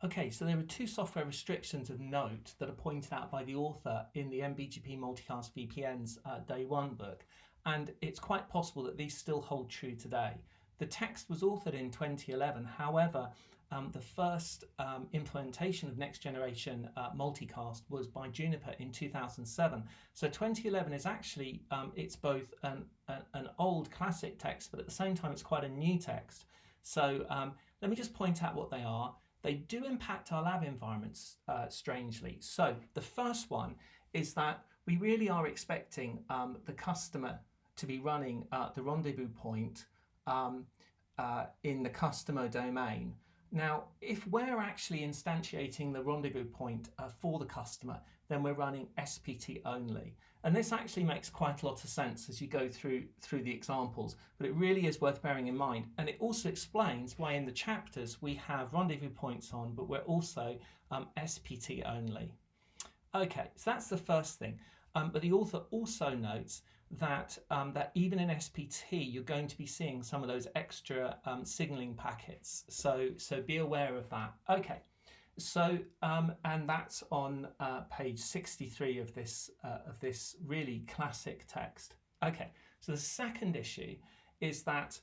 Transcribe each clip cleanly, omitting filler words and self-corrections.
Okay, so there are two software restrictions of note that are pointed out by the author in the MBGP Multicast VPN's Day 1 book, and it's quite possible that these still hold true today. The text was authored in 2011, however, the first implementation of next generation multicast was by Juniper in 2007. So 2011 is actually, it's both an old classic text, but at the same time it's quite a new text. So let me just point out what they are. They do impact our lab environments strangely. So the first one is that we really are expecting the customer to be running the rendezvous point in the customer domain. Now, if we're actually instantiating the rendezvous point for the customer, then we're running SPT only. And this actually makes quite a lot of sense as you go through the examples, but it really is worth bearing in mind. And it also explains why in the chapters we have rendezvous points on, but we're also SPT only. Okay, so that's the first thing. But the author also notes that that even in SPT you're going to be seeing some of those extra signaling packets. So be aware of that. Okay, so and that's on page 63 of this really classic text. Okay, so the second issue is that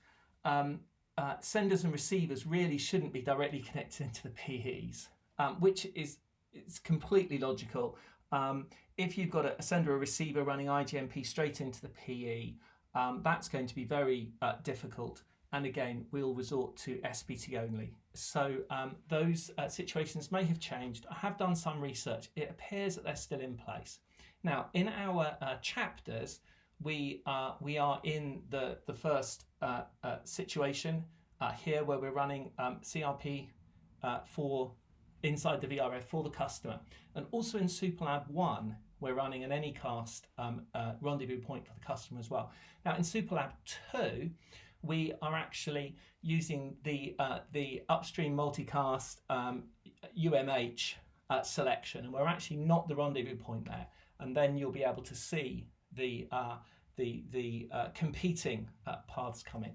senders and receivers really shouldn't be directly connected into the PEs, which is completely logical. If you've got a sender or receiver running IGMP straight into the PE, that's going to be very difficult. And again, we'll resort to SPT only. So those situations may have changed. I have done some research. It appears that they're still in place. Now, in our chapters, we are in the first situation here where we're running CRP for inside the VRF for the customer. And also in Superlab 1, we're running an Anycast rendezvous point for the customer as well. Now in Superlab 2, we are actually using the upstream multicast UMH selection, and we're actually not the rendezvous point there. And then you'll be able to see the competing paths come in.